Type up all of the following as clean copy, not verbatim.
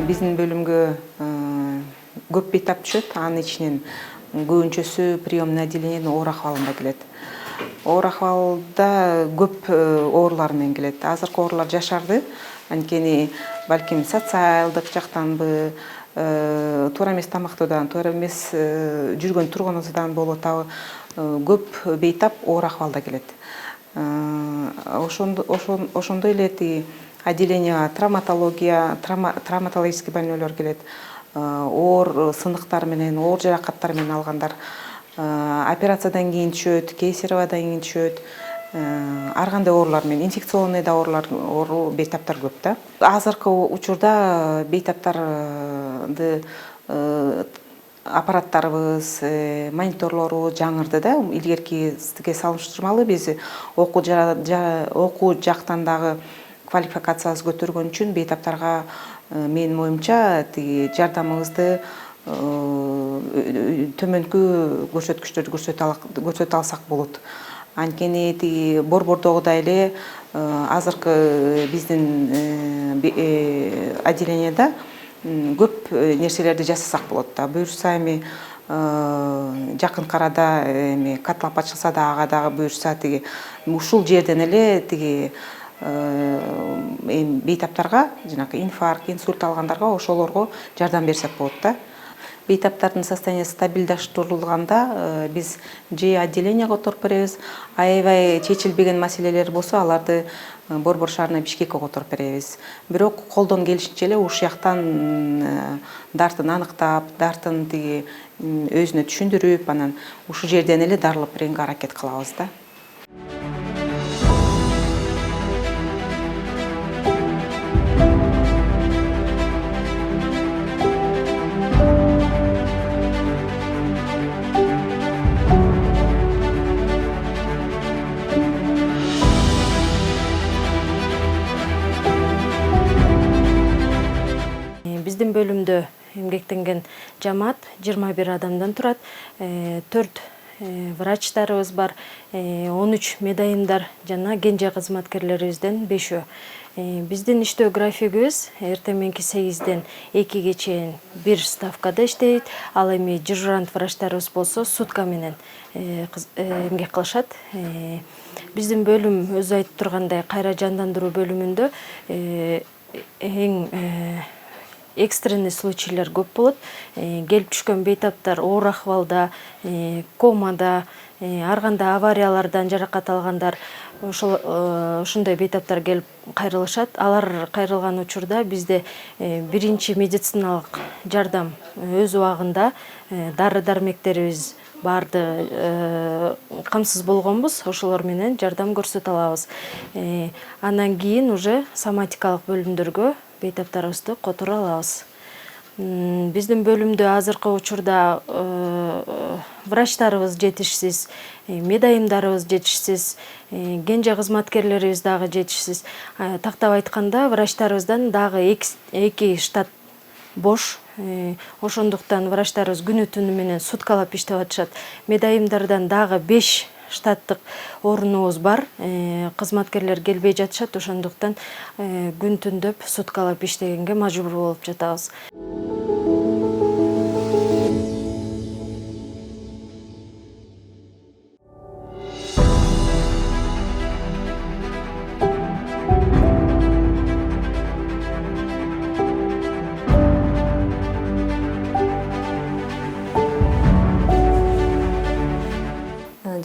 биздин бөлүмгө көп бейтап түшөт. Анын ичинен көбүнчөсү приемный отделениенин оор акыбалында келет. Оор акыбалда көп оорулар менен келет. Азыркы оорулар жашарды. Анткени балким социалдык жактанбы, туура эмес тамактоодан, туура эмес жүргөн тургунубуздан болуп атабы, көп бейтап оор акыбалда келет. Ошондой эле тиги отделение травматологический больнойлор келет. Оор сыныктар менен, оор жаракаттар менен алгандар операциядан кийин түшөт, кейсариевадан кийин түшөт. Ар кандай оорулар менен, инфекционный да оору бейтаптар көп да. Азыркы учурда бейтаптарды аппараттарыбыз, мониторлорубуз жаңырды да. Илгеркиге салыштырмалуу биз окуу жактан дагы квалификациябыз көтөргөн үчүн бейтаптарга менин оюмча тиги жардамыбызды төмөнкү көрсөткүчтөрдү көрсөтө алсак болот. Анткени тиги борбордогудай эле азыркы биздин отделениеда көп нерселерди жасасак болот да. Буюрса эми жакынкы арада эми каталап ачылса да, ага дагы буюрса тиги ушул жерден эле тиги бейтаптарга, жанагы инфаркт, инсульт алгандарга ошолорго жардам берсек болот да. Бейтаптардын состояниясы стабилдаштырылганда биз же отделениеге которуп беребиз, аябай чечилбеген маселелер болсо аларды борбор шаарына Бишкекке которуп беребиз. Бирок колдон келишинче эле ушул жактан дартын аныктап, дартын тиги өзүнө түшүндүрүп, анан ушул жерден эле дарылап бергенге аракет кылабыз да. Биздин бөлүмдө эмгектенген жамаат 21 адамдан турат. 4 врачтарыбыз бар, 13 медайымдар жана кенже кызматкерлерибизден 5-өө. Биздин иштөө графигибиз эртең мененки 8-ден 2-ге чейин бир ставкада иштейт. Ал эми дежурант врачтарыбыз болсо сутка менен эмгек кылышат. Биздин бөлүм өзү айтып тургандай кайра жандандыруу бөлүмүндө эң экстренный случайлар көп болот. Келип түшкөн бейтаптар оор акыбалда, комада, ар кандай авариялардан жаракат алгандар, ошондой бейтаптар келип кайрылышат. Алар кайрылган учурда бизде биринчи медициналык жардам өз убагында, дары-дармектерибиз барды камсыз болгонбуз, ошолор менен жардам көрсөтө алабыз. Андан кийин уже соматикалык бөлүмдөргө бейтаптарыбызды которо алабыз. Биздин бөлүмдө азыркы учурда врачтарыбыз жетишсиз, медайымдарыбыз жетишсиз, кенже кызматкерлерибиз дагы жетишсиз. Тактап айтканда, врачтарыбыздан дагы 2 штат бош. Ошондуктан врачтарыбыз күнү түнү менен суткалап иштеп атышат. Медайымдардан дагы 5 штаттык орунубуз бар. Кызматкерлер келбей жатышат, ошондуктан күн түндөп суткалап иштегенге мажбур болуп жатабыз.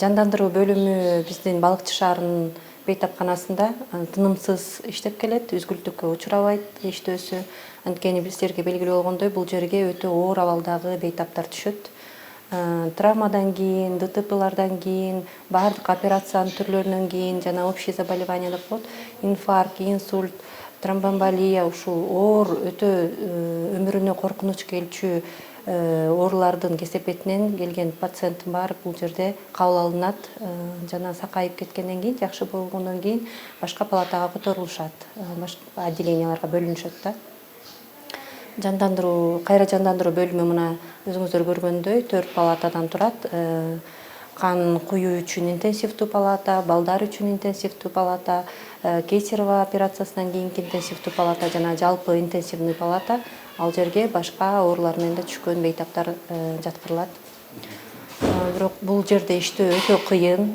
Жандандыруу бөлүмү биздин Балыкчы шаарынын бейтапканасында тынымсыз иштеп келет, үзгүлтүккө учурабайт иштөөсү. Анткени биздерге белгилүү болгондой, бул жерге өтө оор абалдагы бейтаптар түшөт. Травмадан кийин, ДТПлардан кийин, баардык операциянын түрлөрүнөн кийин жана общий заболевание деп коет, инфаркт, инсульт, тромбоэмболия, ушул оор өтө өмүрүнө коркунуч келчү оорулардын кесепетинен келген пациенттин баары бул жерде кабыл алынат. Жана сакайып кеткенден кийин, жакшы болгондон кийин башка палатага которулушат, башка отделенияларга бөлүнүшөт да. Кайра жандандыруу бөлүмү мына өзүңүздөр көргөндөй 4 палатадан турат. Кан куюу үчүн интенсивдүү палата, балдар үчүн интенсивдүү палата, кейсариева операциясынан кийинки интенсивдүү палата жана жалпы интенсивный палата. ал жерге башка оорулар менен да түшкөн бейтаптар жаткырылат. Бирок бул жерде иштөө өтө кыйын.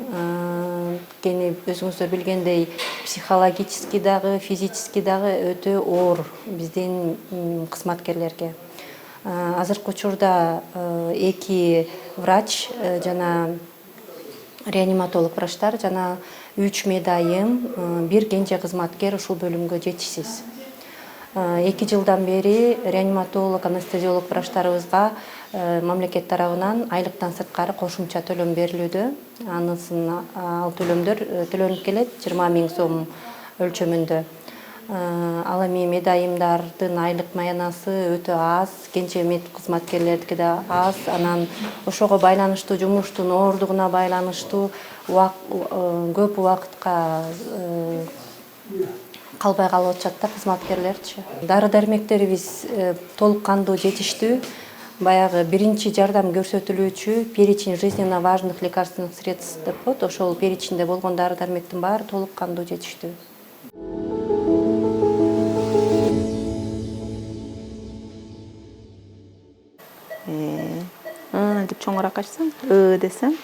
Кени өзүңүздөр билгендей, психологически дагы, физически дагы өтө оор биздин кызматкерлерге. Азыркы учурда 2 врач жана реаниматолог врачтар жана 3 медайым, 1 кенже кызматкер ушул бөлүмгө жетишсиз. 2 жылдан бери реаниматолог, анестезиолог врачтарыбызга мамлекет тарабынан айлыктан сырткары кошумча төлөм берилүүдө. Анысын ал төлөмдөр төлөнүп келет 20 000 сом өлчөмүндө. Ал эми медайымдардын айлык маянасы өтө аз, кенже мед кызматкерлердики да аз. Анан ошого байланыштуу жумуштун ооругуна байланыштуу көп убакытка калбай калып атышат да кызматкерлерчи. Дары дармектерибиз толук кандуу жетиштүү. Баягы биринчи жардам көрсөтүлүүчү перечень жизненно важных лекарственных средств деп коет. Ошол перечинде болгон дары дармектин баары толук кандуу жетиштүү. Деп чоңураак ачсаң, десең,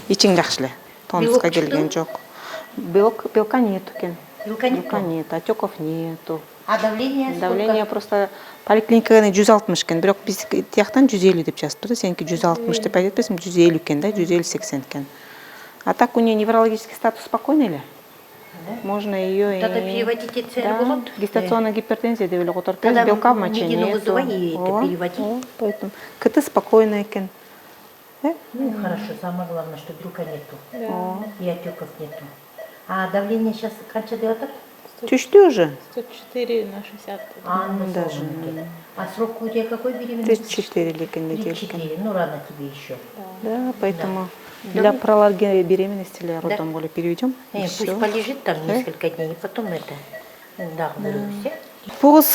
ичиң жакшы эле. Тонуска келген жок. Белка нету экен. Белка нет, отеков нету. А давление сколько? Давление просто поликлиникада 160 экен, бирок биз тияктан 150 деп жазып турду. Сеники 160 деп айтып атпайсың, 150 экен да, 150-80 экен. А так у нее неврологический статус спокойный эле. Можно ее Тогда переводить болот. гестационная гипертензия деп эле которуп беребиз. Белка в моче медину нету. вызывай и это переводи. Поэтому КТ спокойный экен. Ну, хорошо, самое главное, что белка нету. И отеков нету. А давление сейчас канча деп атат? Түштү уже. 104/60. Даже. А срок у тебя какой беременности? 34 недельки. 34, ну рано тебе еще. Да, поэтому для пролонгирования беременности или роддом более переведем. и Пусть всё. полежит там несколько дней, и потом это. Да, все. Пуз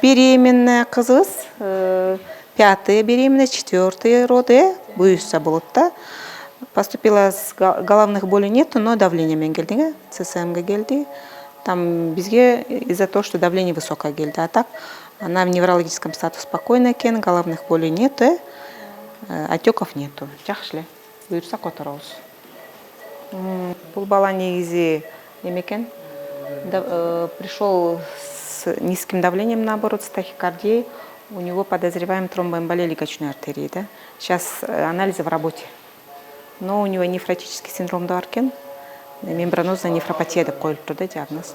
беременная кызыбыз, 5-я беременность, 4-й роды, буюрса болот да. Поступила с головных болей нету, но давление мен келди, ЦСМ келди. Там бизге из-за того, что давление высокое келди. А так она в неврологическом статусе спокойная экен, головных болей нету, отеков нету. Жакшы эле. Буюрса которобуз. Бул бала негизи эме экен, пришел с низким давлением, наоборот, с тахикардией. У него подозреваем тромбоэмболия легочной артерии. Да? Сейчас анализы в работе. Но у него нефротический синдром да бар экен, мембранозная нефропатия деп коюлуптур да диагноз.